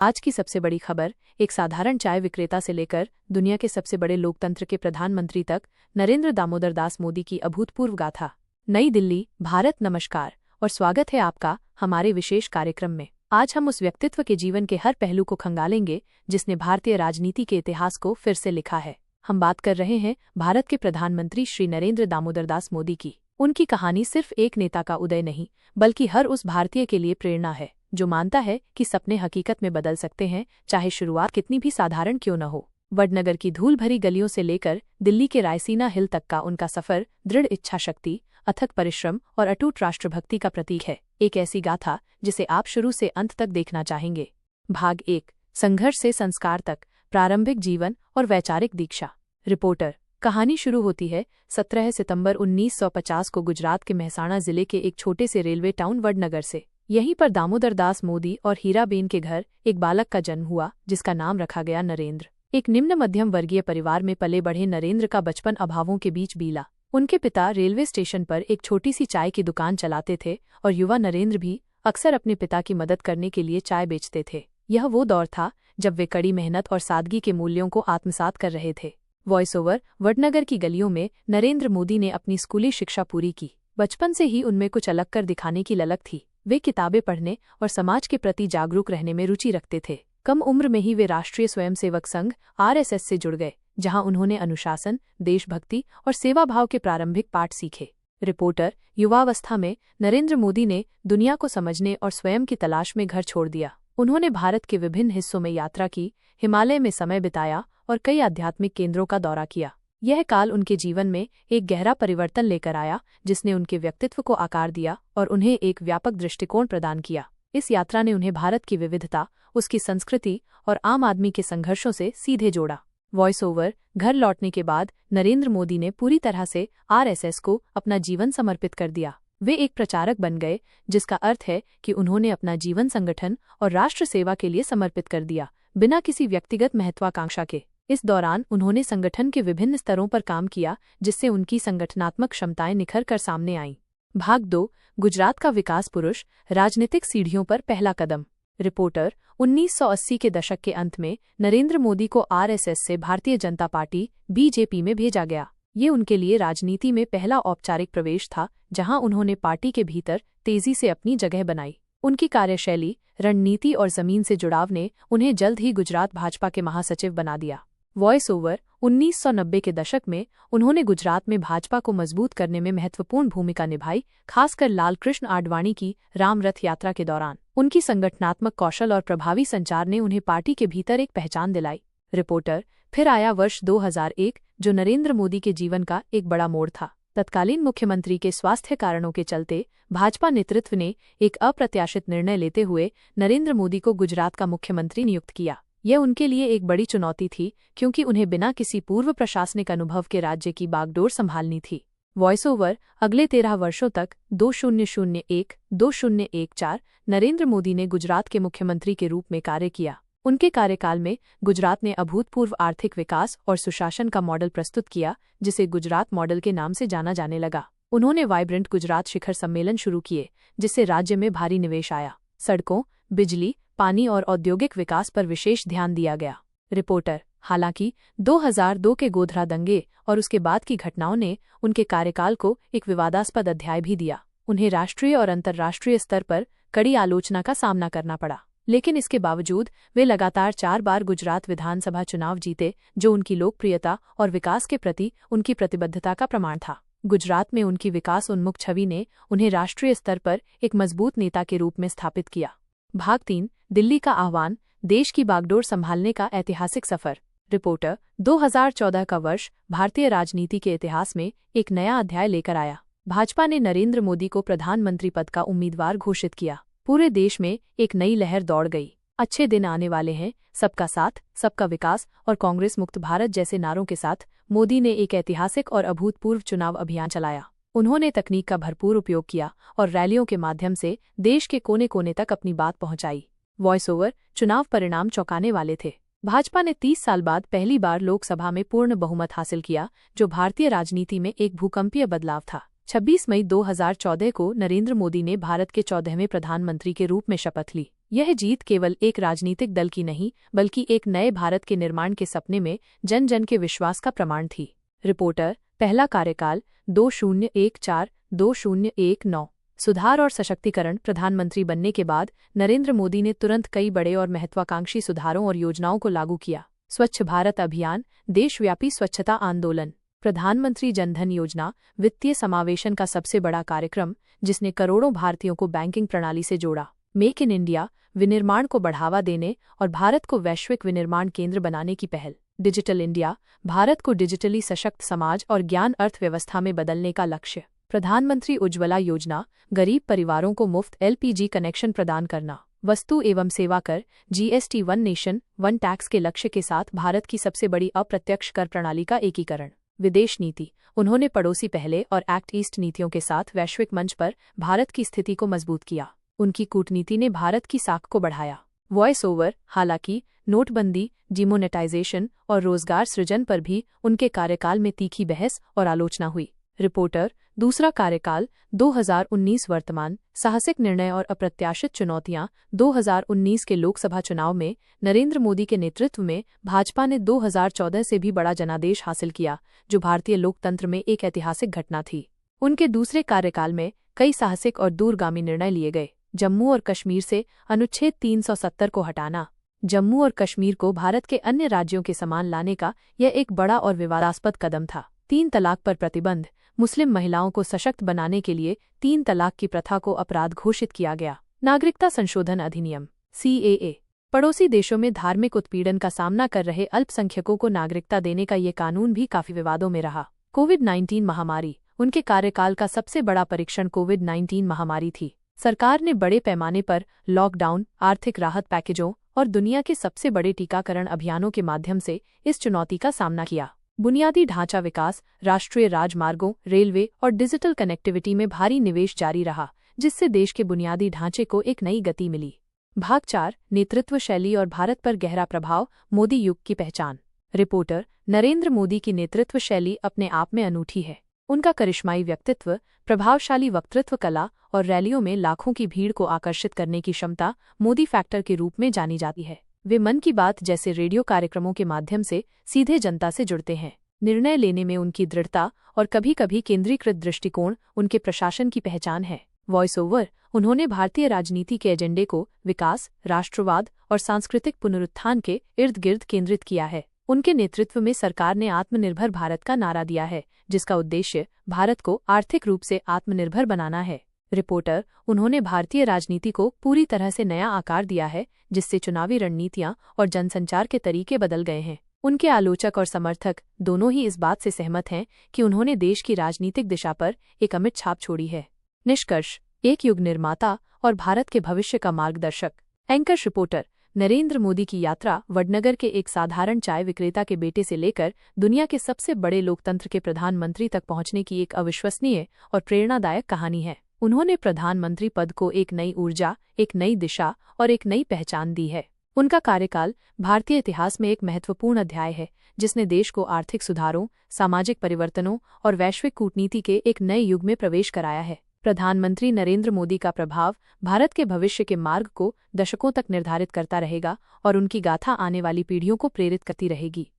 आज की सबसे बड़ी खबर, एक साधारण चाय विक्रेता से लेकर दुनिया के सबसे बड़े लोकतंत्र के प्रधानमंत्री तक नरेंद्र दामोदर दास मोदी की अभूतपूर्व गाथा। नई दिल्ली, भारत। नमस्कार और स्वागत है आपका हमारे विशेष कार्यक्रम में। आज हम उस व्यक्तित्व के जीवन के हर पहलू को खंगालेंगे जिसने भारतीय राजनीति के इतिहास को फिर से लिखा है। हम बात कर रहे हैं भारत के प्रधानमंत्री श्री नरेंद्र दामोदर दास मोदी की। उनकी कहानी सिर्फ एक नेता का उदय नहीं, बल्कि हर उस भारतीय के लिए प्रेरणा है जो मानता है कि सपने हकीकत में बदल सकते हैं, चाहे शुरुआत कितनी भी साधारण क्यों न हो। वडनगर की धूल भरी गलियों से लेकर दिल्ली के रायसीना हिल तक का उनका सफर दृढ़ इच्छा शक्ति, अथक परिश्रम और अटूट राष्ट्रभक्ति का प्रतीक है। एक ऐसी गाथा जिसे आप शुरू से अंत तक देखना चाहेंगे। भाग 1, संघर्ष से संस्कार तक, प्रारंभिक जीवन और वैचारिक दीक्षा। रिपोर्टर। कहानी शुरू होती है 17 सितंबर 1950 को गुजरात के मेहसाणा जिले के एक छोटे से रेलवे टाउन वडनगर से। यहीं पर दामोदर दास मोदी और हीराबेन के घर एक बालक का जन्म हुआ जिसका नाम रखा गया नरेंद्र। एक निम्न मध्यम वर्गीय परिवार में पले बढ़े नरेंद्र का बचपन अभावों के बीच बीला। उनके पिता रेलवे स्टेशन पर एक छोटी सी चाय की दुकान चलाते थे और युवा नरेंद्र भी अक्सर अपने पिता की मदद करने के लिए चाय बेचते थे। यह वो दौर था जब वे कड़ी मेहनत और सादगी के मूल्यों को आत्मसात कर रहे थे। Voice over. वडनगर की गलियों में नरेंद्र मोदी ने अपनी स्कूली शिक्षा पूरी की। बचपन से ही उनमें कुछ अलग कर दिखाने की ललक थी। वे किताबें पढ़ने और समाज के प्रति जागरूक रहने में रुचि रखते थे। कम उम्र में ही वे राष्ट्रीय स्वयंसेवक संघ (RSS) से जुड़ गए, जहां उन्होंने अनुशासन, देशभक्ति और सेवाभाव के प्रारंभिक पाठ सीखे। रिपोर्टर। युवावस्था में नरेंद्र मोदी ने दुनिया को समझने और स्वयं की तलाश में घर छोड़ दिया। उन्होंने भारत के विभिन्न हिस्सों में यात्रा की, हिमालय में समय बिताया और कई आध्यात्मिक केंद्रों का दौरा किया। यह काल उनके जीवन में एक गहरा परिवर्तन लेकर आया, जिसने उनके व्यक्तित्व को आकार दिया और उन्हें एक व्यापक दृष्टिकोण प्रदान किया। इस यात्रा ने उन्हें भारत की विविधता, उसकी संस्कृति और आम आदमी के संघर्षों से सीधे जोड़ा। Voice over. घर लौटने के बाद नरेंद्र मोदी ने पूरी तरह से RSS को अपना जीवन समर्पित कर दिया। वे एक प्रचारक बन गए, जिसका अर्थ है कि उन्होंने अपना जीवन संगठन और राष्ट्र सेवा के लिए समर्पित कर दिया, बिना किसी व्यक्तिगत महत्वाकांक्षा के। इस दौरान उन्होंने संगठन के विभिन्न स्तरों पर काम किया, जिससे उनकी संगठनात्मक क्षमताएं निखर कर सामने आईं। भाग 2, गुजरात का विकास पुरुष, राजनीतिक सीढ़ियों पर पहला कदम। रिपोर्टर। 1980 के दशक के अंत में नरेंद्र मोदी को RSS से भारतीय जनता पार्टी (BJP) में भेजा गया। ये उनके लिए राजनीति में पहला औपचारिक प्रवेश था, जहां उन्होंने पार्टी के भीतर तेजी से अपनी जगह बनाई। उनकी कार्यशैली, रणनीति और जमीन से जुड़ाव ने उन्हें जल्द ही गुजरात भाजपा के महासचिव बना दिया। Voice over. 1990 के दशक में उन्होंने गुजरात में भाजपा को मजबूत करने में महत्वपूर्ण भूमिका निभाई, खासकर लालकृष्ण आडवाणी की राम रथ यात्रा के दौरान। उनकी संगठनात्मक कौशल और प्रभावी संचार ने उन्हें पार्टी के भीतर एक पहचान दिलाई। रिपोर्टर। फिर आया वर्ष 2001, जो नरेंद्र मोदी के जीवन का एक बड़ा मोड़ था। तत्कालीन मुख्यमंत्री के स्वास्थ्य कारणों के चलते भाजपा नेतृत्व ने एक अप्रत्याशित निर्णय लेते हुए नरेंद्र मोदी को गुजरात का मुख्यमंत्री नियुक्त किया। यह उनके लिए एक बड़ी चुनौती थी, क्योंकि उन्हें बिना किसी पूर्व प्रशासनिक अनुभव के राज्य की बागडोर संभालनी थी। Voice over. अगले 13 वर्षों तक 2001-2014 नरेंद्र मोदी ने गुजरात के मुख्यमंत्री के रूप में कार्य किया। उनके कार्यकाल में गुजरात ने अभूतपूर्व आर्थिक विकास और सुशासन का मॉडल प्रस्तुत किया, जिसे गुजरात मॉडल के नाम से जाना जाने लगा। उन्होंने वाइब्रेंट गुजरात शिखर सम्मेलन शुरू किए, जिससे राज्य में भारी निवेश आया। सड़कों, बिजली, पानी और औद्योगिक विकास पर विशेष ध्यान दिया गया। रिपोर्टर। हालांकि 2002 के गोधरा दंगे और उसके बाद की घटनाओं ने उनके कार्यकाल को एक विवादास्पद अध्याय भी दिया। उन्हें राष्ट्रीय और अंतर्राष्ट्रीय स्तर पर कड़ी आलोचना का सामना करना पड़ा, लेकिन इसके बावजूद वे लगातार 4 बार गुजरात विधानसभा चुनाव जीते, जो उनकी लोकप्रियता और विकास के प्रति उनकी प्रतिबद्धता का प्रमाण था। गुजरात में उनकी विकास उन्मुख छवि ने उन्हें राष्ट्रीय स्तर पर एक मजबूत नेता के रूप में स्थापित किया। भाग 3, दिल्ली का आह्वान, देश की बागडोर संभालने का ऐतिहासिक सफर। रिपोर्टर। 2014 का वर्ष भारतीय राजनीति के इतिहास में एक नया अध्याय लेकर आया। भाजपा ने नरेंद्र मोदी को प्रधानमंत्री पद का उम्मीदवार घोषित किया। पूरे देश में एक नई लहर दौड़ गई। अच्छे दिन आने वाले हैं, सबका साथ, सबका विकास और कांग्रेस मुक्त भारत जैसे नारों के साथ मोदी ने एक ऐतिहासिक और अभूतपूर्व चुनाव अभियान चलाया। उन्होंने तकनीक का भरपूर उपयोग किया और रैलियों के माध्यम से देश के कोने कोने तक अपनी बात पहुंचाई। Voice over. चुनाव परिणाम चौंकाने वाले थे। भाजपा ने 30 साल बाद पहली बार लोकसभा में पूर्ण बहुमत हासिल किया, जो भारतीय राजनीति में एक भूकंपीय बदलाव था। 26 मई 2014 को नरेंद्र मोदी ने भारत के 14वें प्रधानमंत्री के रूप में शपथ ली। यह जीत केवल एक राजनीतिक दल की नहीं बल्कि एक नए भारत के निर्माण के सपने में जन जन के विश्वास का प्रमाण थी। रिपोर्टर, पहला कार्यकाल 2014-2019। सुधार और सशक्तिकरण। प्रधानमंत्री बनने के बाद नरेंद्र मोदी ने तुरंत कई बड़े और महत्वाकांक्षी सुधारों और योजनाओं को लागू किया। स्वच्छ भारत अभियान, देशव्यापी स्वच्छता आंदोलन, प्रधानमंत्री जनधन योजना, वित्तीय समावेशन का सबसे बड़ा कार्यक्रम जिसने करोड़ों भारतीयों को बैंकिंग प्रणाली से जोड़ा। मेक इन इंडिया, विनिर्माण को बढ़ावा देने और भारत को वैश्विक विनिर्माण केंद्र बनाने की पहल। डिजिटल इंडिया, भारत को डिजिटली सशक्त समाज और ज्ञान अर्थव्यवस्था में बदलने का लक्ष्य। प्रधानमंत्री उज्ज्वला योजना, गरीब परिवारों को मुफ्त LPG कनेक्शन प्रदान करना। वस्तु एवं सेवा कर, GST, one nation one tax के लक्ष्य के साथ भारत की सबसे बड़ी अप्रत्यक्ष कर प्रणाली का एकीकरण। विदेश नीति, उन्होंने पड़ोसी पहले और एक्ट ईस्ट नीतियों के साथ वैश्विक मंच पर भारत की स्थिति को मजबूत किया। उनकी कूटनीति ने भारत की साख को बढ़ाया। वॉइस ओवर, हालांकि नोटबंदी, डिमोनेटाइजेशन और रोजगार सृजन पर भी उनके कार्यकाल में तीखी बहस और आलोचना हुई। रिपोर्टर, दूसरा कार्यकाल 2019। वर्तमान साहसिक निर्णय और अप्रत्याशित चुनौतियां। 2019 के लोकसभा चुनाव में नरेंद्र मोदी के नेतृत्व में भाजपा ने 2014 से भी बड़ा जनादेश हासिल किया, जो भारतीय लोकतंत्र में एक ऐतिहासिक घटना थी। उनके दूसरे कार्यकाल में कई साहसिक और दूरगामी निर्णय लिए गए। जम्मू और कश्मीर से अनुच्छेद 370 को हटाना। जम्मू और कश्मीर को भारत के अन्य राज्यों के समान लाने का यह एक बड़ा और विवादास्पद कदम था। 3 तलाक पर प्रतिबंध। मुस्लिम महिलाओं को सशक्त बनाने के लिए 3 तलाक की प्रथा को अपराध घोषित किया गया। नागरिकता संशोधन अधिनियम CAA। पड़ोसी देशों में धार्मिक उत्पीड़न का सामना कर रहे अल्पसंख्यकों को नागरिकता देने का ये कानून भी काफी विवादों में रहा। कोविड-19 महामारी। उनके कार्यकाल का सबसे बड़ा परीक्षण कोविड-19 महामारी थी। सरकार ने बड़े पैमाने पर लॉकडाउन, आर्थिक राहत पैकेजों और दुनिया के सबसे बड़े टीकाकरण अभियानों के माध्यम से इस चुनौती का सामना किया। बुनियादी ढांचा विकास, राष्ट्रीय राजमार्गों, रेलवे और डिजिटल कनेक्टिविटी में भारी निवेश जारी रहा, जिससे देश के बुनियादी ढांचे को एक नई गति मिली। भाग 4, नेतृत्व शैली और भारत पर गहरा प्रभाव। मोदी युग की पहचान। रिपोर्टर, नरेंद्र मोदी की नेतृत्व शैली अपने आप में अनूठी है। उनका करिश्माई व्यक्तित्व, प्रभावशाली वक्तृत्व कला और रैलियों में लाखों की भीड़ को आकर्षित करने की क्षमता मोदी फैक्टर के रूप में जानी जाती है। वे मन की बात जैसे रेडियो कार्यक्रमों के माध्यम से सीधे जनता से जुड़ते हैं। निर्णय लेने में उनकी दृढ़ता और कभी कभी केंद्रीकृत दृष्टिकोण उनके प्रशासन की पहचान है। वॉइस ओवर, उन्होंने भारतीय राजनीति के एजेंडे को विकास, राष्ट्रवाद और सांस्कृतिक पुनरुत्थान के इर्द गिर्द केंद्रित किया है। उनके नेतृत्व में सरकार ने आत्मनिर्भर भारत का नारा दिया है, जिसका उद्देश्य भारत को आर्थिक रूप से आत्मनिर्भर बनाना है। रिपोर्टर, उन्होंने भारतीय राजनीति को पूरी तरह से नया आकार दिया है, जिससे चुनावी रणनीतियां और जनसंचार के तरीके बदल गए हैं। उनके आलोचक और समर्थक दोनों ही इस बात से सहमत हैं कि उन्होंने देश की राजनीतिक दिशा पर एक अमिट छाप छोड़ी है। निष्कर्ष, एक युग निर्माता और भारत के भविष्य का मार्गदर्शक। एंकर रिपोर्टर, नरेंद्र मोदी की यात्रा वडनगर के एक साधारण चाय विक्रेता के बेटे से लेकर दुनिया के सबसे बड़े लोकतंत्र के प्रधानमंत्री तक पहुंचने की एक अविश्वसनीय और प्रेरणादायक कहानी है। उन्होंने प्रधानमंत्री पद को एक नई ऊर्जा, एक नई दिशा और एक नई पहचान दी है। उनका कार्यकाल भारतीय इतिहास में एक महत्वपूर्ण अध्याय है, जिसने देश को आर्थिक सुधारों, सामाजिक परिवर्तनों और वैश्विक कूटनीति के एक नए युग में प्रवेश कराया है। प्रधानमंत्री नरेंद्र मोदी का प्रभाव भारत के भविष्य के मार्ग को दशकों तक निर्धारित करता रहेगा और उनकी गाथा आने वाली पीढ़ियों को प्रेरित करती रहेगी।